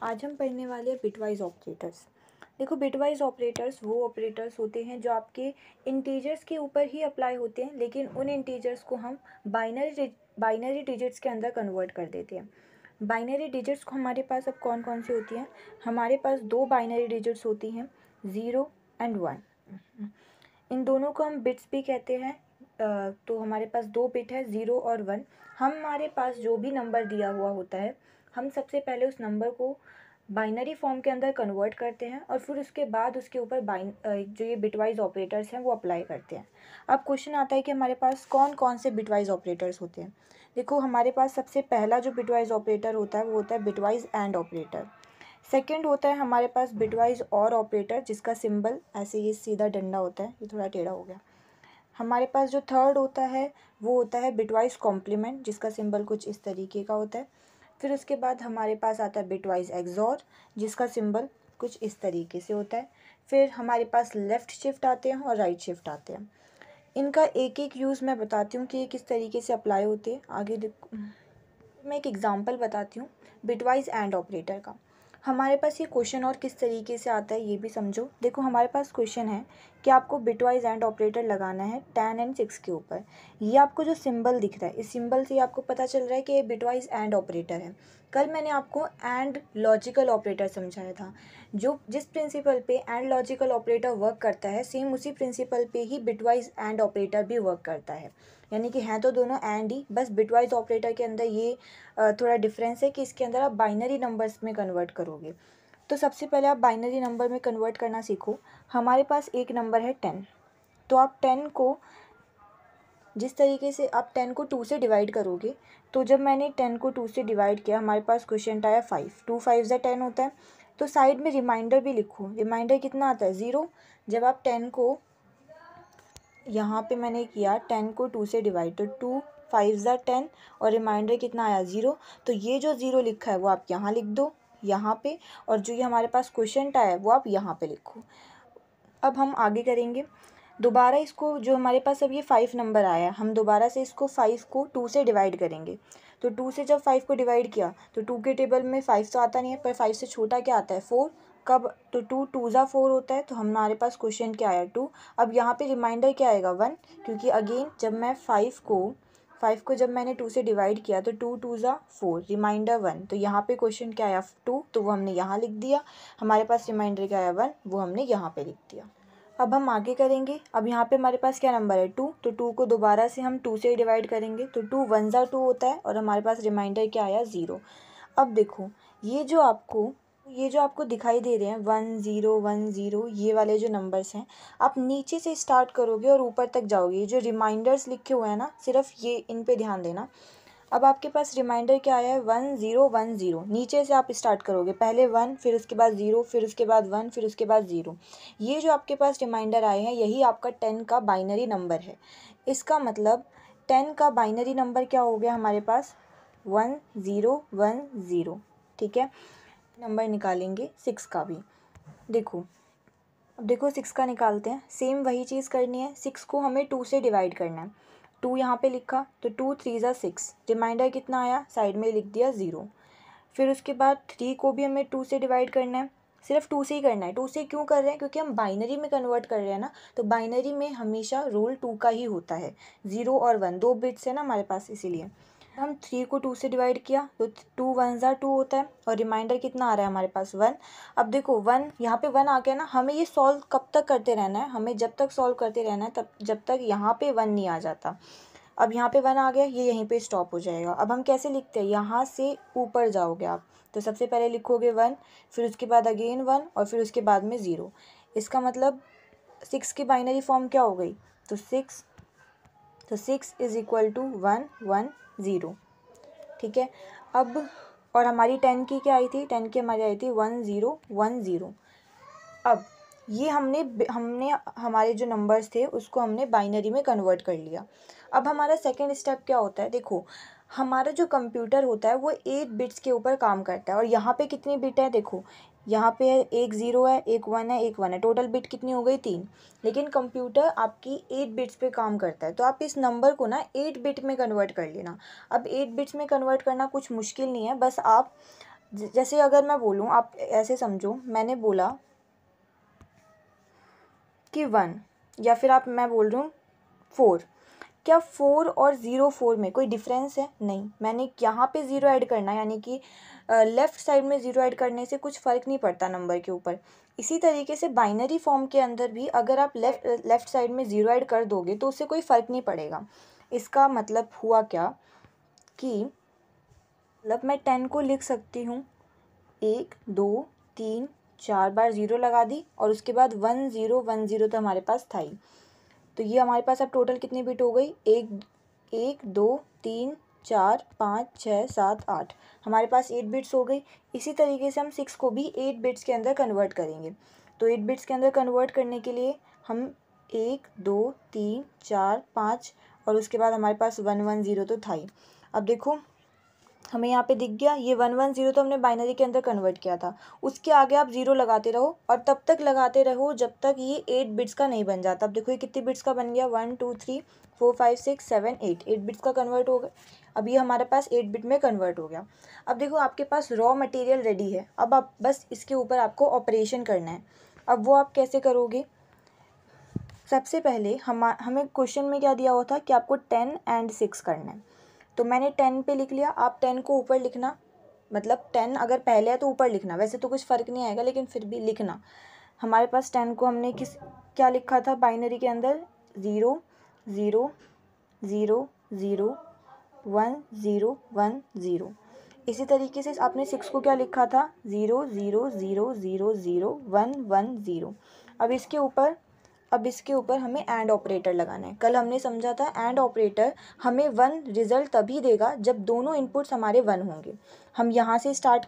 आज हम पढ़ने वाले हैं बिटवाइज़ ऑपरेटर्स। देखो, बिटवाइज़ ऑपरेटर्स वो ऑपरेटर्स होते हैं जो आपके इंटीजर्स के ऊपर ही अप्लाई होते हैं, लेकिन उन इंटीजर्स को हम बाइनरी डिजिट्स के अंदर कन्वर्ट कर देते हैं। बाइनरी डिजिट्स को हमारे पास अब कौन कौन सी होती हैं? हमारे पास दो बाइनरी डिजिट्स होती हैं, 0 एंड 1। इन दोनों को हम बिट्स भी कहते हैं। तो हमारे पास दो बिट है, 0 और 1। हमारे पास जो भी नंबर दिया हुआ होता है, हम सबसे पहले उस नंबर को बाइनरी फॉर्म के अंदर कन्वर्ट करते हैं और फिर उसके बाद उसके ऊपर जो ये बिटवाइज ऑपरेटर्स हैं वो अप्लाई करते हैं। अब क्वेश्चन आता है कि हमारे पास कौन कौन से बिटवाइज ऑपरेटर्स होते हैं। देखो, हमारे पास सबसे पहला जो बिटवाइज ऑपरेटर होता है वो होता है बिटवाइज एंड ऑपरेटर। सेकेंड होता है हमारे पास बिटवाइज और ऑपरेटर, जिसका सिंबल ऐसे ये सीधा डंडा होता है, ये थोड़ा टेढ़ा हो गया। हमारे पास जो थर्ड होता है वो होता है बिटवाइज कॉम्प्लीमेंट, जिसका सिंबल कुछ इस तरीके का होता है। फिर उसके बाद हमारे पास आता है बिटवाइज एक्सॉर, जिसका सिंबल कुछ इस तरीके से होता है। फिर हमारे पास लेफ़्ट शिफ्ट आते हैं और राइट शिफ्ट आते हैं। इनका एक एक यूज़ मैं बताती हूँ कि ये किस तरीके से अप्लाई होते हैं। आगे देखो, मैं एक एग्जांपल बताती हूँ बिटवाइज एंड ऑपरेटर का। हमारे पास ये क्वेश्चन और किस तरीके से आता है ये भी समझो। देखो, हमारे पास क्वेश्चन है कि आपको बिटवाइज एंड ऑपरेटर लगाना है 10 एंड 6 के ऊपर। ये आपको जो सिंबल दिख रहा है, इस सिंबल से आपको पता चल रहा है कि ये बिटवाइज एंड ऑपरेटर है। कल मैंने आपको एंड लॉजिकल ऑपरेटर समझाया था। जो जिस प्रिंसिपल पे एंड लॉजिकल ऑपरेटर वर्क करता है, सेम उसी प्रिंसिपल पे ही बिटवाइज एंड ऑपरेटर भी वर्क करता है। यानी कि हैं तो दोनों एंड ही, बस बिटवाइज ऑपरेटर के अंदर ये थोड़ा डिफरेंस है कि इसके अंदर आप बाइनरी नंबर्स में कन्वर्ट करोगे। तो सबसे पहले आप बाइनरी नंबर में कन्वर्ट करना सीखो। हमारे पास एक नंबर है 10, तो आप 10 को जिस तरीके से आप 10 को 2 से डिवाइड करोगे, तो जब मैंने 10 को 2 से डिवाइड किया, हमारे पास क्वेश्चन आया 5। 2 5 ज़ा 10 होता है। तो साइड में रिमाइंडर भी लिखो। रिमाइंडर कितना आता है? 0। जब आप 10 को यहाँ पे मैंने किया 10 को 2 से डिवाइड, तो 2 5 ज़ा 10 और रिमाइंडर कितना आया? 0। तो ये जो 0 लिखा है वो आप यहाँ लिख दो, यहाँ पे, और जो ये हमारे पास क्वेश्चन आया है वो आप यहाँ पे लिखो। अब हम आगे करेंगे। दोबारा इसको, जो हमारे पास अब ये 5 नंबर आया, हम दोबारा से इसको 5 को 2 से डिवाइड करेंगे। तो 2 से जब 5 को डिवाइड किया तो 2 के टेबल में 5 तो आता नहीं है, पर 5 से छोटा क्या आता है? 4। कब? तो 2 2 ज़ा 4 होता है। तो हमारे पास क्वेश्चन क्या आया? 2। अब यहाँ पे रिमाइंडर क्या आएगा? 1, क्योंकि अगेन जब मैं 5 को जब मैंने 2 से डिवाइड किया तो 2 2 ज़ा 4, रिमाइंडर 1। तो यहाँ पे क्वेश्चन क्या आया? 2, तो वो हमने यहाँ लिख दिया। हमारे पास रिमाइंडर क्या आया? 1, वो हमने यहाँ पे लिख दिया। अब हम आगे करेंगे। अब यहाँ पे हमारे पास क्या नंबर है? 2। तो 2 को दोबारा से हम 2 से डिवाइड करेंगे, तो 2 1 ज़ा 2 होता है और हमारे पास रिमाइंडर क्या आया? 0। अब देखो, ये जो आपको दिखाई दे रहे हैं 1 0 1 0, ये वाले जो नंबर्स हैं, आप नीचे से स्टार्ट करोगे और ऊपर तक जाओगे। ये जो रिमाइंडर्स लिखे हुए हैं ना, सिर्फ ये इन पे ध्यान देना। अब आपके पास रिमाइंडर क्या आया है? 1 0 1 0। नीचे से आप स्टार्ट करोगे, पहले 1, फिर उसके बाद 0, फिर उसके बाद 1, फिर उसके बाद 0। ये जो आपके पास रिमाइंडर आए हैं, यही आपका 10 का बाइनरी नंबर है। इसका मतलब 10 का बाइनरी नंबर क्या हो गया हमारे पास? 1 0 1 0। ठीक है, नंबर निकालेंगे 6 का भी। देखो, अब देखो 6 का निकालते हैं। सेम वही चीज़ करनी है। 6 को हमें 2 से डिवाइड करना है। 2 यहाँ पे लिखा, तो 2 3 ज़ा 6। रिमाइंडर कितना आया? साइड में लिख दिया 0। फिर उसके बाद 3 को भी हमें 2 से डिवाइड करना है। सिर्फ 2 से ही करना है। 2 से क्यों कर रहे हैं? क्योंकि हम बाइनरी में कन्वर्ट कर रहे हैं ना, तो बाइनरी में हमेशा रूल 2 का ही होता है। 0 और 1 दो बिट्स है ना हमारे पास, इसीलिए हम 3 को 2 से डिवाइड किया तो 2 1 ज़ा 2 होता है और रिमाइंडर कितना आ रहा है हमारे पास? 1। अब देखो 1, यहाँ पे 1 आ गया ना, हमें ये सॉल्व कब तक करते रहना है? हमें जब तक सॉल्व करते रहना है, तब जब तक यहाँ पे 1 नहीं आ जाता। अब यहाँ पे 1 आ गया, ये यहीं पे स्टॉप हो जाएगा। अब हम कैसे लिखते हैं? यहाँ से ऊपर जाओगे आप, तो सबसे पहले लिखोगे 1, फिर उसके बाद अगेन 1 और फिर उसके बाद में 0। इसका मतलब 6 की बाइनरी फॉर्म क्या हो गई? तो 6 इज़ इक्वल टू 1 1 0। ठीक है। अब और हमारी 10 की क्या आई थी? 10 की हमारी आई थी 1 0 1 0। अब ये हमने हमारे जो नंबर्स थे उसको हमने बाइनरी में कन्वर्ट कर लिया। अब हमारा सेकंड स्टेप क्या होता है? देखो, हमारा जो कंप्यूटर होता है वो 8 बिट्स के ऊपर काम करता है। और यहाँ पे कितनी बिट है? देखो, यहाँ पे एक 0 है, एक 1 है, एक 1 है, टोटल बिट कितनी हो गई? 3। लेकिन कंप्यूटर आपकी 8 बिट्स पे काम करता है, तो आप इस नंबर को ना 8 बिट में कन्वर्ट कर लेना। अब 8 बिट्स में कन्वर्ट करना कुछ मुश्किल नहीं है, बस आप जैसे अगर मैं बोलूँ, आप ऐसे समझो, मैंने बोला कि 1, या फिर मैं बोल रही हूँ 4। क्या 4 और 0 4 में कोई डिफरेंस है? नहीं। मैंने यहाँ पे 0 ऐड करना है, यानी कि लेफ़्ट साइड में 0 ऐड करने से कुछ फ़र्क नहीं पड़ता नंबर के ऊपर। इसी तरीके से बाइनरी फॉर्म के अंदर भी अगर आप लेफ़्ट साइड में 0 ऐड कर दोगे तो उससे कोई फ़र्क नहीं पड़ेगा। इसका मतलब हुआ क्या कि मतलब मैं 10 को लिख सकती हूँ 1 2 3 4 बार 0 लगा दी, और उसके बाद 1 0 1 0 तो हमारे पास था ही। तो ये हमारे पास अब टोटल कितनी बिट हो गई? 1 2 3 4 5 6 7 8, हमारे पास 8 बिट्स हो गई। इसी तरीके से हम 6 को भी 8 बिट्स के अंदर कन्वर्ट करेंगे। तो 8 बिट्स के अंदर कन्वर्ट करने के लिए हम 1 2 3 4 5 और उसके बाद हमारे पास 1 1 0 तो था ही। अब देखो हमें यहाँ पे दिख गया, ये 1 1 0 तो हमने बाइनरी के अंदर कन्वर्ट किया था। उसके आगे आप 0 लगाते रहो और तब तक लगाते रहो जब तक ये 8 बिट्स का नहीं बन जाता। अब देखो ये कितनी बिट्स का बन गया? 1 2 3 4 5 6 7 8, 8 बिट्स का कन्वर्ट हो गया। अब ये हमारे पास 8 बिट में कन्वर्ट हो गया। अब देखो आपके पास रॉ मटेरियल रेडी है, अब आप बस इसके ऊपर आपको ऑपरेशन करना है। अब वो आप कैसे करोगे? सबसे पहले हमें क्वेश्चन में क्या दिया हुआ था कि आपको 10 and 6 करना है। तो मैंने 10 पे लिख लिया। आप 10 को ऊपर लिखना, मतलब 10 अगर पहले है तो ऊपर लिखना, वैसे तो कुछ फ़र्क नहीं आएगा लेकिन फिर भी लिखना। हमारे पास 10 को हमने क्या लिखा था बाइनरी के अंदर? 0 0 0 0 1 0 1 0। इसी तरीके से आपने 6 को क्या लिखा था? 0 0 0 0 0 1 1 0। अब इसके ऊपर हमें एंड ऑपरेटर लगाना है। कल हमने समझा था एंड ऑपरेटर हमें 1 रिज़ल्ट तभी देगा जब दोनों इनपुट्स हमारे 1 होंगे। हम यहाँ से स्टार्ट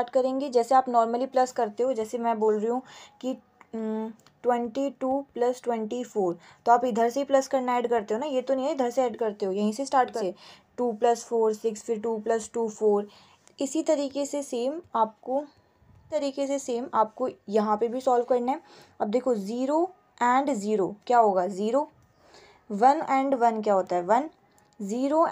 करेंगे जैसे आप नॉर्मली प्लस करते हो। जैसे मैं बोल रही हूँ कि 22 + 24, तो आप इधर से ही प्लस करना ऐड करते हो ना, ये तो नहीं है इधर से ऐड करते हो, यहीं से स्टार्ट करते। 2 + 4 6, फिर 2 + 2 4। इसी तरीके से सेम आपको यहाँ पे भी सॉल्व करना है। अब देखो 0 and 0 क्या होगा? 0। 1 and 1 क्या होता है? 1। 0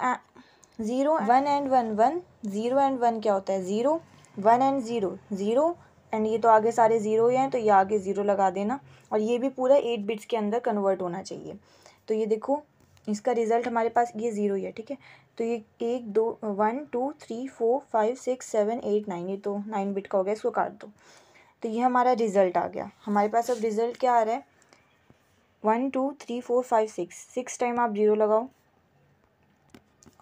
1 and 1 1। 0 and 1 क्या होता है? 0। 1 and 0 0, एंड ये तो आगे सारे 0 ही हैं तो ये आगे 0 लगा देना। और ये भी पूरा 8 बिट्स के अंदर कन्वर्ट होना चाहिए। तो ये देखो इसका रिज़ल्ट हमारे पास ये 0 ही है, ठीक है। तो ये 1 2 1 2 3 4 5 6 7 8 9, ये तो 9 बिट का हो गया, इसको काट दो। तो ये हमारा रिज़ल्ट आ गया। हमारे पास अब रिज़ल्ट क्या आ रहा है? 1 2 3 4 5 6 टाइम आप 0 लगाओ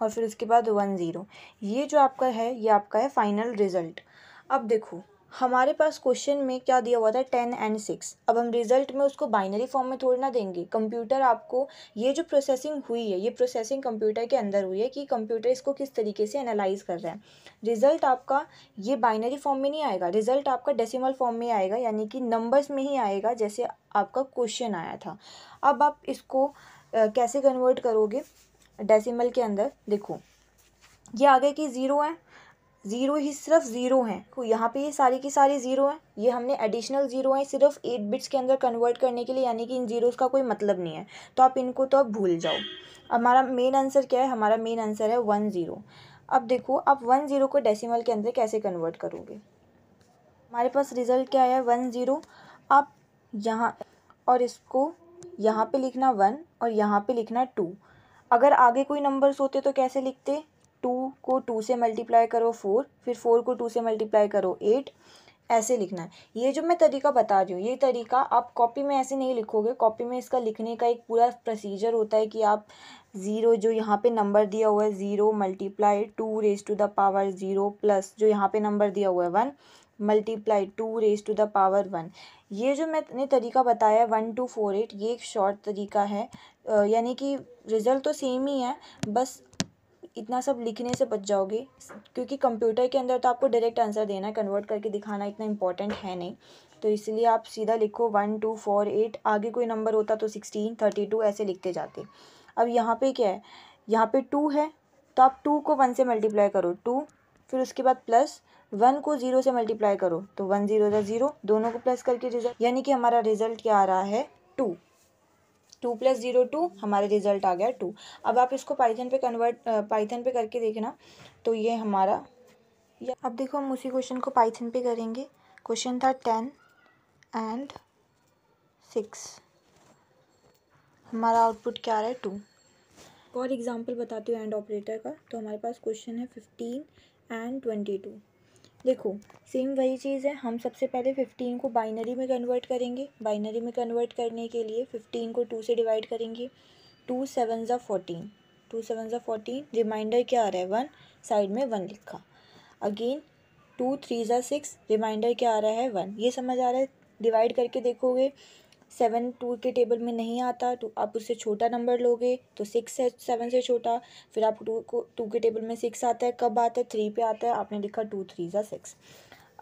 और फिर उसके बाद 1 0। ये जो आपका है ये आपका है फाइनल रिज़ल्ट। अब देखो हमारे पास क्वेश्चन में क्या दिया हुआ था? 10 and 6। अब हम रिज़ल्ट में उसको बाइनरी फॉर्म में थोड़ी ना देंगे। कंप्यूटर आपको ये जो प्रोसेसिंग हुई है, ये प्रोसेसिंग कंप्यूटर के अंदर हुई है कि कंप्यूटर इसको किस तरीके से एनालाइज कर रहा है। रिज़ल्ट आपका ये बाइनरी फॉर्म में नहीं आएगा, रिज़ल्ट आपका डेसिमल फॉर्म में आएगा, यानी कि नंबर्स में ही आएगा जैसे आपका क्वेश्चन आया था। अब आप इसको कैसे कन्वर्ट करोगे डेसिमल के अंदर? देखो ये आगे की 0 है, 0 ही सिर्फ 0 हैं, तो यहाँ पे ये सारी की सारी 0 हैं। ये हमने एडिशनल 0 हैं सिर्फ 8 बिट्स के अंदर कन्वर्ट करने के लिए, यानी कि इन ज़ीरोज़ का कोई मतलब नहीं है। तो आप इनको तो अब भूल जाओ। हमारा मेन आंसर क्या है? हमारा मेन आंसर है 1 0। अब देखो आप 1 0 को डेसिमल के अंदर कैसे कन्वर्ट करोगे? हमारे पास रिज़ल्ट क्या है? 1 0। आप यहाँ और इसको यहाँ पे लिखना 1 और यहाँ पे लिखना 2। अगर आगे कोई नंबर्स होते तो कैसे लिखते? 2 को 2 से मल्टीप्लाई करो 4, फिर 4 को 2 से मल्टीप्लाई करो 8, ऐसे लिखना है। ये जो मैं तरीका बता रही हूँ ये तरीका आप कॉपी में ऐसे नहीं लिखोगे। कॉपी में इसका लिखने का एक पूरा प्रोसीजर होता है कि आप 0 जो यहाँ पे नंबर दिया हुआ है 0 multiply 2 raise to the power 0 plus जो यहाँ पे नंबर दिया हुआ है 1 multiply 2 raise to the power 1। ये जो मैंने तरीका बताया 1 2 4 8, ये एक शॉर्ट तरीका है। यानी कि रिज़ल्ट तो सेम ही है, बस इतना सब लिखने से बच जाओगे, क्योंकि कंप्यूटर के अंदर तो आपको डायरेक्ट आंसर देना है, कन्वर्ट करके दिखाना इतना इंपॉर्टेंट है नहीं। तो इसलिए आप सीधा लिखो 1 2 4 8, आगे कोई नंबर होता तो 16 32 ऐसे लिखते जाते। अब यहाँ पे क्या है? यहाँ पे 2 है तो आप 2 को 1 से मल्टीप्लाई करो 2, फिर उसके बाद प्लस 1 को 0 से मल्टीप्लाई करो तो 1 0 0, दोनों को प्लस करके रिजल्ट, यानी कि हमारा रिजल्ट क्या आ रहा है? 2। 2 + 0 2, हमारा रिजल्ट आ गया 2। अब आप इसको पाइथन पे करके देखना, तो ये हमारा अब देखो हम उसी क्वेश्चन को पाइथन पे करेंगे। क्वेश्चन था 10 and 6, हमारा आउटपुट क्या आ रहा है 2। और एग्जांपल बताती हूँ एंड ऑपरेटर का। तो हमारे पास क्वेश्चन है 15 and 22। देखो सेम वही चीज़ है, हम सबसे पहले 15 को बाइनरी में कन्वर्ट करेंगे। बाइनरी में कन्वर्ट करने के लिए 15 को 2 से डिवाइड करेंगे। 2 7 ज़ा 14, 2 7 ज़ा 14, रिमाइंडर क्या आ रहा है 1, साइड में 1 लिखा। अगेन 2 3 ज़ा 6, रिमाइंडर क्या आ रहा है 1। ये समझ आ रहा है। डिवाइड करके देखोगे 7 2 के टेबल में नहीं आता, तो आप उससे छोटा नंबर लोगे, तो 6 है 7 से छोटा। फिर आप 2 के टेबल में 6 आता है, कब आता है 3 पे आता है, आपने लिखा 2 3 ज़ा 6,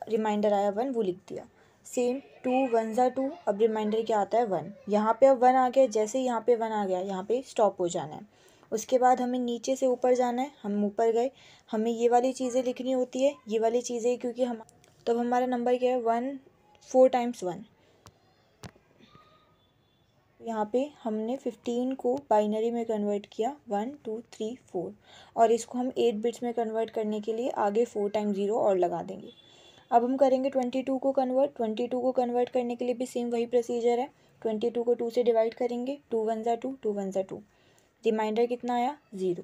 रिमाइंडर आया 1, वो लिख दिया। सेम 2 1 ज़ा 2, अब रिमाइंडर क्या आता है 1। यहाँ पे अब 1 आ गया, जैसे यहाँ पे 1 आ गया यहाँ पे स्टॉप हो जाना है। उसके बाद हमें नीचे से ऊपर जाना है, हम ऊपर गए, हमें ये वाली चीज़ें लिखनी होती है, ये वाली चीज़ें, क्योंकि हम तब हमारा नंबर क्या है 1 4 टाइम्स 1। यहाँ पे हमने 15 को बाइनरी में कन्वर्ट किया 1 2 3 4, और इसको हम 8 बिट्स में कन्वर्ट करने के लिए आगे 4 टाइम्स 0 और लगा देंगे। अब हम करेंगे 22 को कन्वर्ट। 22 को कन्वर्ट करने के लिए भी सेम वही प्रोसीजर है। 22 को 2 से डिवाइड करेंगे, 2 1 ज़ा 2, 2 1 ज़ा 2, रिमाइंडर कितना आया 0।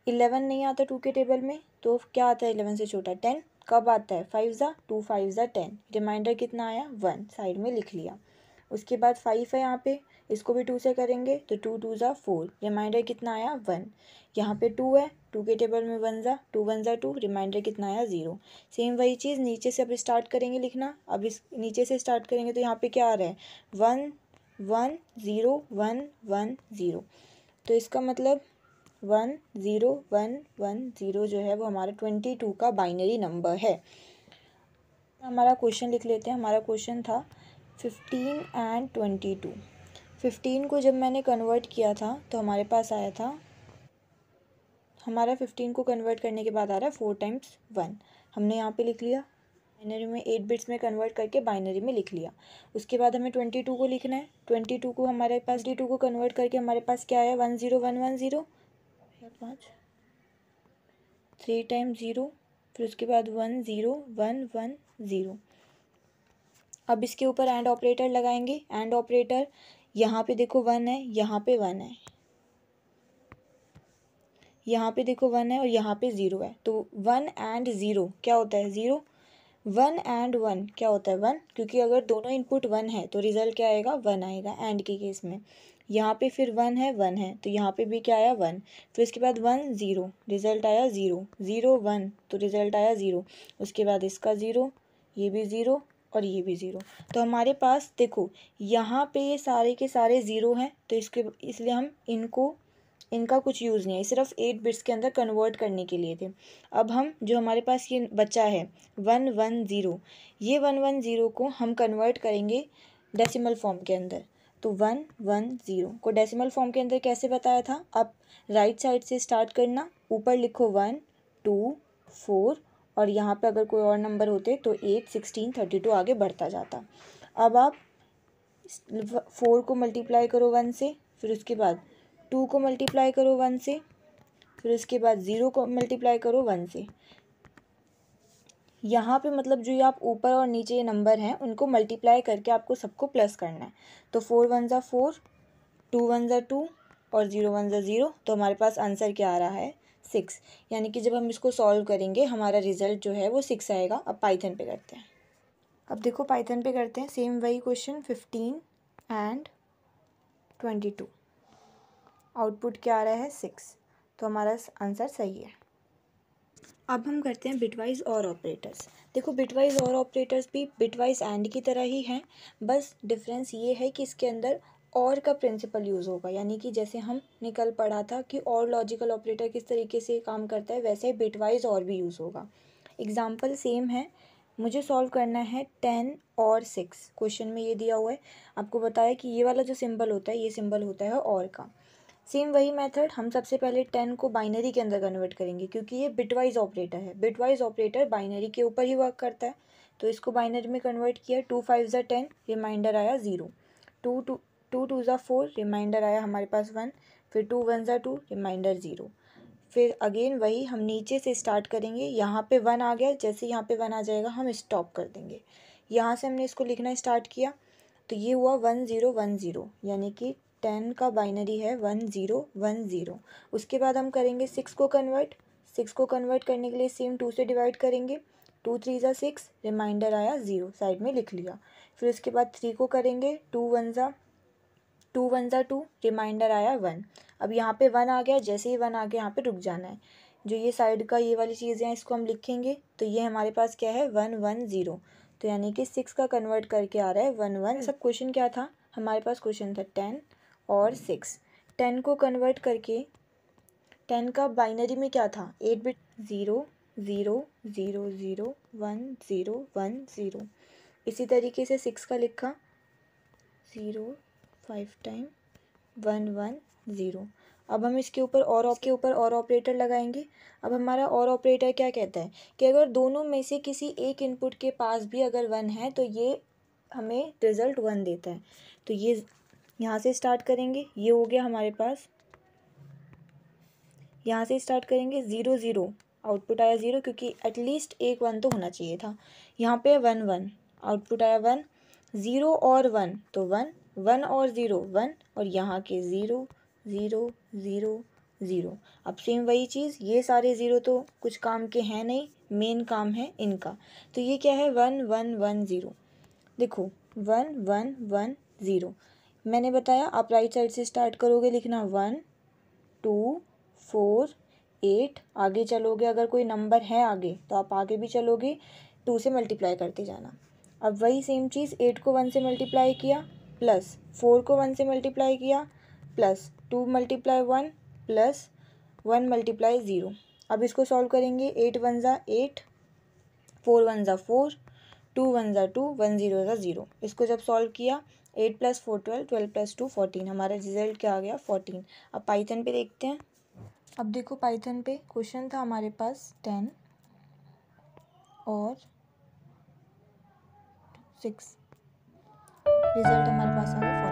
11 नहीं आता 2 के टेबल में, तो क्या आता है 11 से छोटा 10, कब आता है 5 ज़ा 2, 5 ज़ा 10, रिमाइंडर कितना आया 1, साइड में लिख लिया। उसके बाद 5 है यहाँ पे, इसको भी 2 से करेंगे, तो 2 2 ज़ा 4, रिमाइंडर कितना आया 1। यहाँ पे 2 है, 2 के टेबल में 1 ज़ा 2, 1 ज़ा 2, रिमाइंडर कितना आया 0। सेम वही चीज़ नीचे से अब स्टार्ट करेंगे लिखना। अब इस नीचे से स्टार्ट करेंगे तो यहाँ पे क्या आ रहा है 1 1 0 1 1 0, तो इसका मतलब 1 0 1 1 0 जो है वो हमारा 22 का बाइनरी नंबर है। हमारा क्वेश्चन लिख लेते हैं। हमारा क्वेश्चन था 15 and 22। 15 को जब मैंने कन्वर्ट किया था तो हमारे पास आया था, हमारा 15 को कन्वर्ट करने के बाद आ रहा है 4 टाइम्स 1, हमने यहाँ पे लिख लिया। बाइनरी में 8 बिट्स में कन्वर्ट करके बाइनरी में लिख लिया। उसके बाद हमें 22 को लिखना है। 22 को हमारे पास 22 को कन्वर्ट करके हमारे पास क्या आया 1 0 1 1 0, 3 टाइम्स 0, फिर उसके बाद 1 0 1 1 0। अब इसके ऊपर एंड ऑपरेटर लगाएंगे। एंड ऑपरेटर यहाँ पे देखो 1 है, यहाँ पे 1 है, यहाँ पे देखो 1 है और यहाँ पे 0 है, तो 1 and 0 क्या होता है 0। 1 and 1 क्या होता है 1, क्योंकि अगर दोनों इनपुट 1 है तो रिजल्ट क्या आएगा 1 आएगा एंड के केस में। यहाँ पे फिर 1 है, तो यहाँ पे भी क्या आया 1। फिर उसके बाद 1 0, रिजल्ट आया 0 0 1, तो रिजल्ट आया 0। उसके बाद इसका 0, ये भी 0 और ये भी 0। तो हमारे पास देखो यहाँ पे ये सारे के सारे 0 हैं, तो इसलिए हम इनका कुछ यूज़ नहीं है, सिर्फ 8 बिट्स के अंदर कन्वर्ट करने के लिए थे। अब हम जो हमारे पास ये बचा है 1 1 0, ये 1 1 0 को हम कन्वर्ट करेंगे डेसिमल फॉर्म के अंदर। तो 1 1 0 को डेसिमल फॉर्म के अंदर कैसे बताया था, अब राइट साइड से स्टार्ट करना, ऊपर लिखो 1 2 4, और यहाँ पे अगर कोई और नंबर होते तो 8 16 32 आगे बढ़ता जाता। अब आप 4 को मल्टीप्लाई करो 1 से, फिर उसके बाद 2 को मल्टीप्लाई करो 1 से, फिर उसके बाद 0 को मल्टीप्लाई करो 1 से। यहाँ पे मतलब जो ये आप ऊपर और नीचे ये नंबर हैं उनको मल्टीप्लाई करके आपको सबको प्लस करना है। तो 4 1 ज़ा 4, 2 1 ज़ा 2 और 0 1 ज़ा 0, तो हमारे पास आंसर क्या आ रहा है 6। यानी कि जब हम इसको सॉल्व करेंगे हमारा रिजल्ट जो है वो 6 आएगा। अब पाइथन पे करते हैं। अब देखो पाइथन पे करते हैं सेम वही क्वेश्चन 15 and 22, आउटपुट क्या आ रहा है 6, तो हमारा आंसर सही है। अब हम करते हैं बिटवाइज और ऑपरेटर्स। देखो बिटवाइज और ऑपरेटर्स भी बिटवाइज एंड की तरह ही हैं, बस डिफरेंस ये है कि इसके अंदर और का प्रिंसिपल यूज़ होगा। यानी कि जैसे हमने कल पढ़ा था कि और लॉजिकल ऑपरेटर किस तरीके से काम करता है, वैसे बिटवाइज और भी यूज़ होगा। एग्जाम्पल सेम है, मुझे सॉल्व करना है 10 और 6। क्वेश्चन में ये दिया हुआ है, आपको बताया कि ये वाला जो सिंबल होता है ये सिंबल होता है और का। सेम वही मेथड, हम सबसे पहले 10 को बाइनरी के अंदर कन्वर्ट करेंगे, क्योंकि ये बिटवाइज ऑपरेटर है। बिटवाइज ऑपरेटर बाइनरी के ऊपर ही वर्क करता है, तो इसको बाइनरी में कन्वर्ट किया। 2 5 ज़ा 10, रिमाइंडर आया 0। 2 टू टू ज़ा 4, रिमाइंडर आया हमारे पास 1, फिर 2 1 ज़ा 2, रिमाइंडर 0। फिर अगेन वही हम नीचे से स्टार्ट करेंगे, यहाँ पे 1 आ गया, जैसे यहाँ पे 1 आ जाएगा हम स्टॉप कर देंगे। यहाँ से हमने इसको लिखना स्टार्ट किया तो ये हुआ 1 0 1 0, यानी कि 10 का बाइनरी है 1 0 1 0। उसके बाद हम करेंगे 6 को कन्वर्ट। 6 को कन्वर्ट करने के लिए सेम 2 से डिवाइड करेंगे, 2 3 ज़ा 6, रिमाइंडर आया 0, साइड में लिख लिया। फिर उसके बाद 3 को करेंगे, 2 1 ज़ा 2, रिमाइंडर आया 1। अब यहाँ पे 1 आ गया, जैसे ही 1 आ गया यहाँ पे रुक जाना है। जो ये साइड का ये वाली चीज़ें हैं इसको हम लिखेंगे, तो ये हमारे पास क्या है 1 1 0, तो यानी कि 6 का कन्वर्ट करके आ रहा है 1 1। सब क्वेश्चन क्या था हमारे पास, क्वेश्चन था 10 और 6। 10 को कन्वर्ट करके, 10 का बाइनरी में क्या था 8 बिट, 0 0 0 0 1 0 1 0। इसी तरीके से 6 का लिखा 0 5 टाइम 1 1 0। अब हम इसके ऊपर और ऑपरेटर लगाएंगे। अब हमारा और ऑपरेटर क्या कहता है कि अगर दोनों में से किसी एक इनपुट के पास भी अगर 1 है तो ये हमें रिज़ल्ट 1 देता है। तो ये यहाँ से स्टार्ट करेंगे, ये हो गया हमारे पास, यहाँ से स्टार्ट करेंगे 0 0, आउटपुट आया 0 क्योंकि एटलीस्ट एक 1 तो होना चाहिए था। यहाँ पे 1 1, आउटपुट आया 1, 0 और 1 तो 1, 1 और 0 1, और यहाँ के 0 0 0 0। अब सेम वही चीज़, ये सारे 0 तो कुछ काम के हैं नहीं, मेन काम है इनका। तो ये क्या है 1 1 1 0। देखो 1 1 1 0, मैंने बताया आप राइट साइड से स्टार्ट करोगे लिखना 1 2 4 8, आगे चलोगे अगर कोई नंबर है आगे तो आप आगे भी चलोगे, 2 से मल्टीप्लाई करते जाना। अब वही सेम चीज़ 8 को 1 से मल्टीप्लाई किया, प्लस 4 को 1 से मल्टीप्लाई किया, प्लस 2 मल्टीप्लाई 1, प्लस 1 मल्टीप्लाई 0। अब इसको सॉल्व करेंगे, 8 1 ज़ा 8, 4 1 ज़ा 4, 2 1 ज़ा 2, 1 0 ज़ा 0। इसको जब सॉल्व किया 8 + 4 12, 12 + 2 14, हमारा रिजल्ट क्या आ गया 14। अब पाइथन पे देखते हैं। अब देखो पाइथन पे क्वेश्चन था हमारे पास 10 और 6, रिजल्ट हमारे पास आ गया